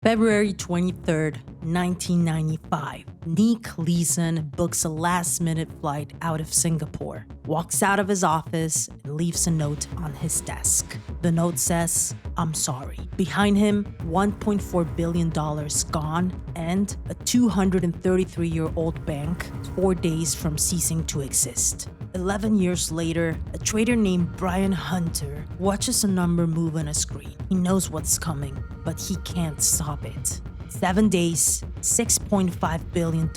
February 23rd, 1995. Nickleeson books a last-minute flight out of Singapore, walks out of his office, and leaves a note on his desk. The note says, "I'm sorry." Behind him, $1.4 billion gone and a 233-year-old bank 4 days from ceasing to exist. 11 years later, a trader named Brianhunter watches a number move on a screen. He knows what's coming, but he can't stop it. 7 days, $6.5 billion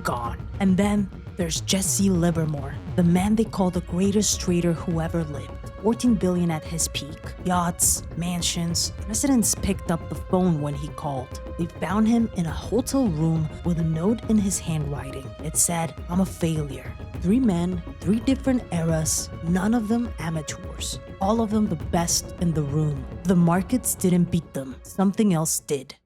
gone. And then there's Jesse Livermore, the man they call the greatest trader who ever lived. 14 billion at his peak. Yachts, mansions. Presidents picked up the phone when he called. They found him in a hotel room with a note in his handwriting. It said, "I'm a failure." 3 men, 3 different eras, none of them amateurs. All of them the best in the room. The markets didn't beat them. Something else did.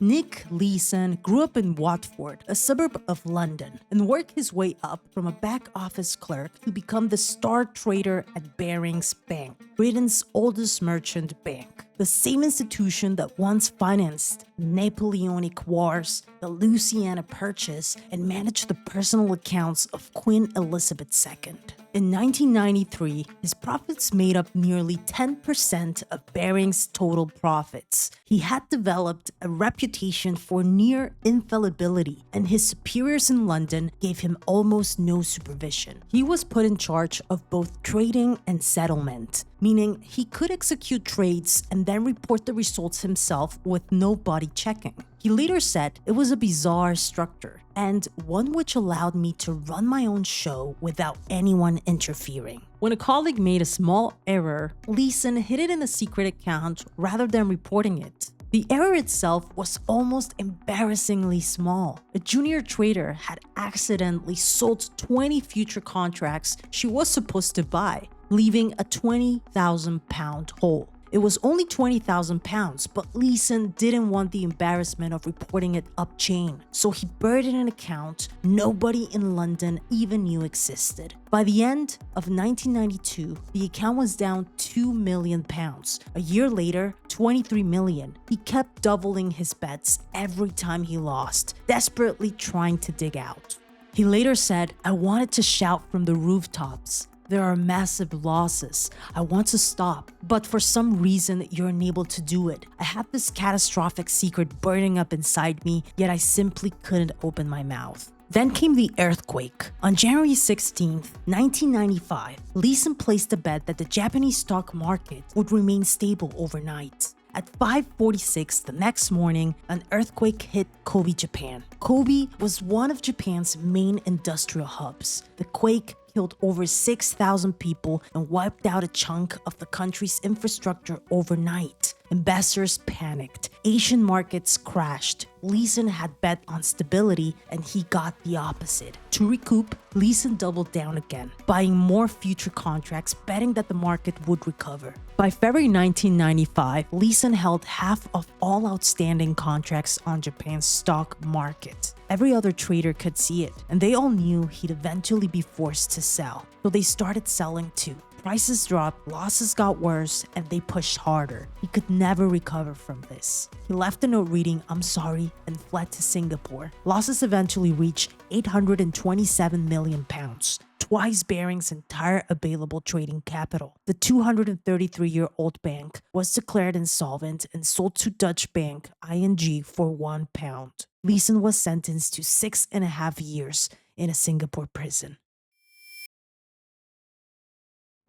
Nickleeson grew up in Watford, a suburb of London, and worked his way up from a back office clerk to become the star trader at Barings Bank, Britain's oldest merchant bank. The same institution that once financed the Napoleonic Wars, the Louisiana Purchase, and managed the personal accounts of Queen Elizabeth II. In 1993, his profits made up nearly 10% of Barings' total profits. He had developed a reputation for near infallibility, and his superiors in London gave him almost no supervision. He was put in charge of both trading and settlement, meaning he could execute trades and then report the results himself with nobody checking. He later said it was a bizarre structure, and one which allowed me to run my own show without anyone interfering. When a colleague made a small error, Leeson hid it in a secret account rather than reporting it. The error itself was almost embarrassingly small. A junior trader had accidentally sold 20 future contracts she was supposed to buy, leaving a £20,000 hole. It was only £20,000, but Leeson didn't want the embarrassment of reporting it up-chain, so he buried it in an account nobody in London even knew existed. By the end of 1992, the account was down £2 million. A year later, $23 million. He kept doubling his bets every time he lost, desperately trying to dig out. He later said, "I wanted to shout from the rooftops. There are massive losses. I want to stop, but for some reason you're unable to do it. I have this catastrophic secret burning up inside me, yet I simply couldn't open my mouth." Then came the earthquake. On January 16, 1995, Leeson placed a bet that the Japanese stock market would remain stable overnight. At 5:46 the next morning, an earthquake hit Kobe, Japan. Kobe was one of Japan's main industrial hubs. The quake killed over 6,000 people and wiped out a chunk of the country's infrastructure overnight. Investors panicked. Asian markets crashed. Leeson had bet on stability, and he got the opposite. To recoup, Leeson doubled down again, buying more future contracts, betting that the market would recover. By February 1995, Leeson held half of all outstanding contracts on Japan's stock market. Every other trader could see it, and they all knew he'd eventually be forced to sell. So they started selling too. Prices dropped, losses got worse, and they pushed harder. He could never recover from this. He left a note reading, "I'm sorry," and fled to Singapore. Losses eventually reached £827 million, twice Barings' entire available trading capital. The 233-year-old bank was declared insolvent and sold to Dutch bank ING for £1. Leeson was sentenced to 6.5 years in a Singapore prison.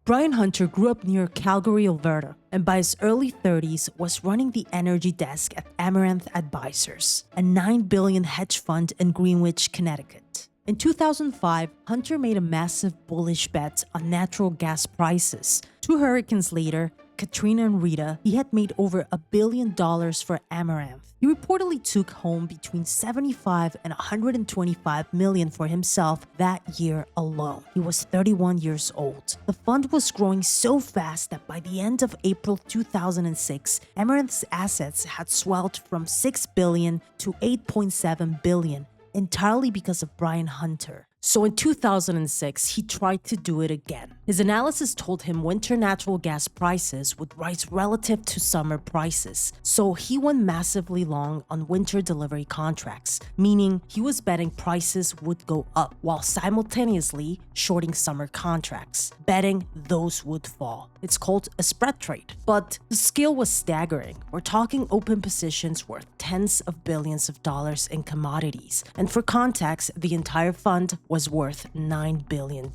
Brianhunter grew up near Calgary, Alberta, and by his early 30s was running the energy desk at Amaranth Advisors, a $9 billion hedge fund in Greenwich, Connecticut. In 2005, Hunter made a massive bullish bet on natural gas prices. 2 hurricanes later, Katrina and Rita, he had made over $1 billion for Amaranth. He reportedly took home between $75 and $125 million for himself that year alone. He was 31 years old. The fund was growing so fast that by the end of April 2006, Amaranth's assets had swelled from $6 billion to $8.7 billion, entirely because of Brianhunter. So in 2006, he tried to do it again. His analysis told him winter natural gas prices would rise relative to summer prices. So he went massively long on winter delivery contracts, meaning he was betting prices would go up while simultaneously shorting summer contracts, betting those would fall. It's called a spread trade. But the scale was staggering. We're talking open positions worth tens of billions of dollars in commodities. And for context, the entire fund was worth $9 billion.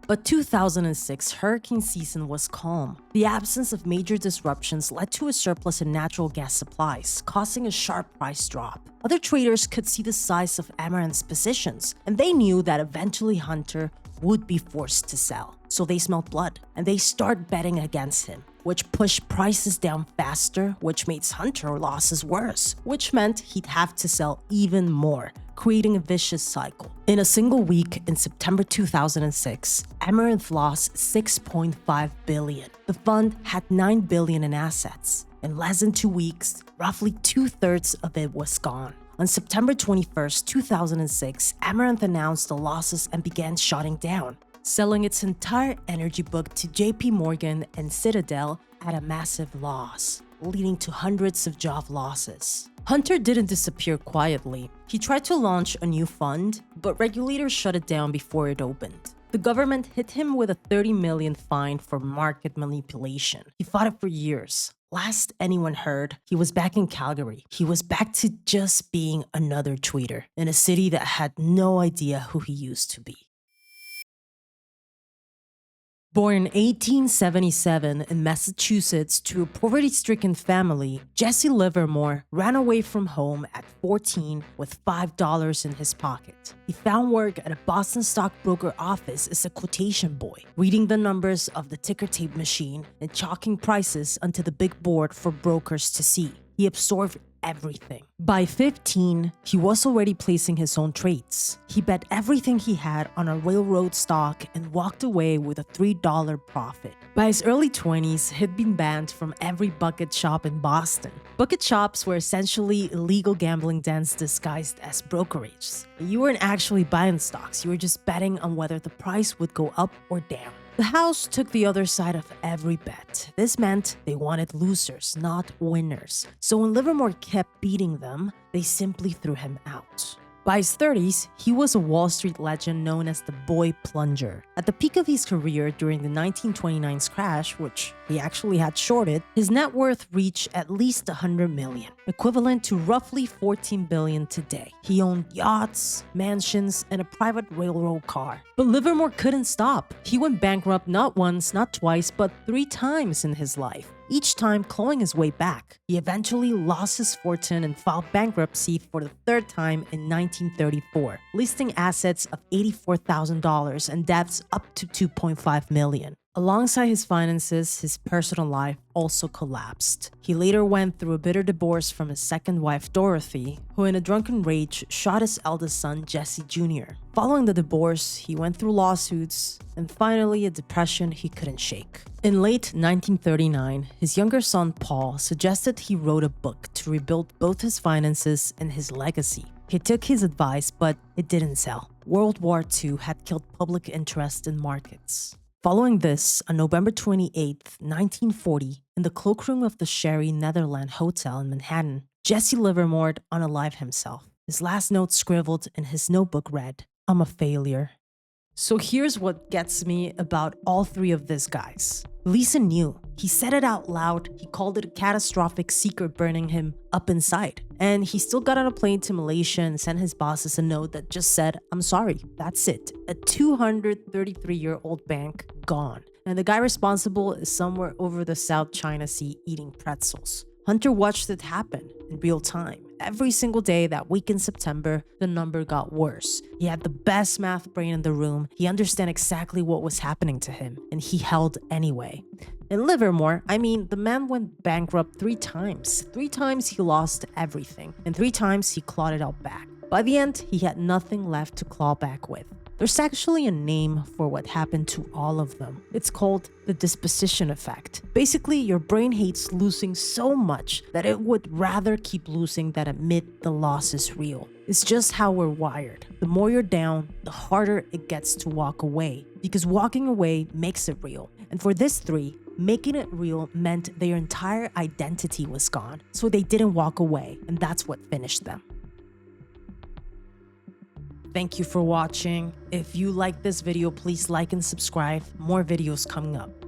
But 2006 hurricane season was calm. The absence of major disruptions led to a surplus in natural gas supplies, causing a sharp price drop. Other traders could see the size of Amaranth's positions, and they knew that eventually Hunter would be forced to sell. So they smelled blood, and they start betting against him, which pushed prices down faster, which made Hunter losses worse, which meant he'd have to sell even more, creating a vicious cycle. In a single week in September 2006, Amaranth lost $6.5 billion. The fund had $9 billion in assets. In less than 2 weeks, roughly 2/3 of it was gone. On September 21st, 2006, Amaranth announced the losses and began shutting down, selling its entire energy book to JP Morgan and Citadel at a massive loss, leading to hundreds of job losses. Hunter didn't disappear quietly. He tried to launch a new fund, but regulators shut it down before it opened. The government hit him with a $30 million fine for market manipulation. He fought it for years. Last anyone heard, he was back in Calgary. He was back to just being another tweeter in a city that had no idea who he used to be. Born in 1877 in Massachusetts to a poverty-stricken family, Jesse Livermore ran away from home at 14 with $5 in his pocket. He found work at a Boston stockbroker office as a quotation boy, reading the numbers of the ticker tape machine and chalking prices onto the big board for brokers to see. He absorbed everything. By 15, he was already placing his own trades. He bet everything he had on a railroad stock and walked away with a $3 profit. By his early 20s, he'd been banned from every bucket shop in Boston. Bucket shops were essentially illegal gambling dens disguised as brokerages. You weren't actually buying stocks, you were just betting on whether the price would go up or down. The house took the other side of every bet. This meant they wanted losers, not winners. So when Livermore kept beating them, they simply threw him out. By his 30s, he was a Wall Street legend known as the Boy Plunger. At the peak of his career during the 1929 crash, which he actually had shorted, his net worth reached at least $100 million, equivalent to roughly $14 billion today. He owned yachts, mansions, and a private railroad car. But Livermore couldn't stop. He went bankrupt not once, not twice, but 3 times in his life, each time clawing his way back. He eventually lost his fortune and filed bankruptcy for the 3rd time in 1934, listing assets of $84,000 and debts up to $2.5 million. Alongside his finances, his personal life also collapsed. He later went through a bitter divorce from his second wife, Dorothy, who in a drunken rage shot his eldest son, Jesse Jr. Following the divorce, he went through lawsuits and finally a depression he couldn't shake. In late 1939, his younger son, Paul, suggested he wrote a book to rebuild both his finances and his legacy. He took his advice, but it didn't sell. World War II had killed public interest in markets. Following this, on November 28, 1940, in the cloakroom of the Sherry Netherland Hotel in Manhattan, Jesse Livermore unalived himself. His last note scribbled in his notebook read, "I'm a failure." So here's what gets me about all 3 of these guys. Leeson knew. He said it out loud. He called it a catastrophic secret burning him up inside. And he still got on a plane to Malaysia and sent his bosses a note that just said, "I'm sorry, that's it." A 233-year-old bank gone. And the guy responsible is somewhere over the South China Sea eating pretzels. Hunter watched it happen in real time. Every single day that week in September, the number got worse. He had the best math brain in the room. He understood exactly what was happening to him, and he held anyway. And Livermore, the man went bankrupt 3 times. 3 times he lost everything, and 3 times he clawed it out back. By the end, he had nothing left to claw back with. There's actually a name for what happened to all of them. It's called the disposition effect. Basically, your brain hates losing so much that it would rather keep losing than admit the loss is real. It's just how we're wired. The more you're down, the harder it gets to walk away, because walking away makes it real. And for this three, making it real meant their entire identity was gone. So they didn't walk away, and that's what finished them. Thank you for watching. If you like this video, please like and subscribe. More videos coming up.